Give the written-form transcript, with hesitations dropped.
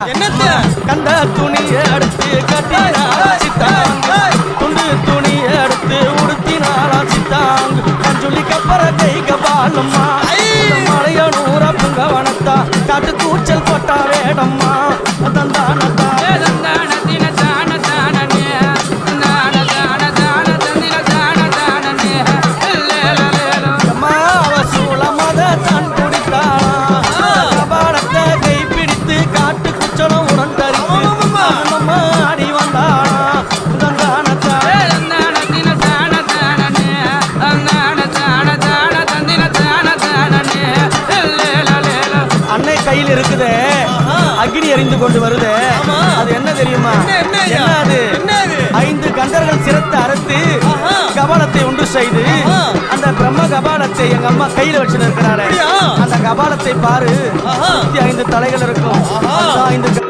என்னத்த கண்ட துணியை எடுத்து கட்டினாங்க துண்டு துணியை எடுத்து உடுத்தினாலா சித்தாங்க கஞ்சுலி கப்பற கைக பாலம்மா மலையனூர புங்கவனத்தா காட்டு கூச்சல் போட்டா வேடம்மா தந்தானத்தா கையில் இருக்குதே அக்னி எரிந்து கொண்டு வருது அது என்ன தெரியுமா என்னது 5 கண்டர்கள் சிரத்தை அறுத்து கபாலத்தை ஒன்று செய்து அந்த பிரம்ம கபாலத்தை எங்க அம்மா கையில வச்சு இருக்கிறாரு அந்த கபாலத்தை பாரு 5 தலைகள் இருக்கும் 5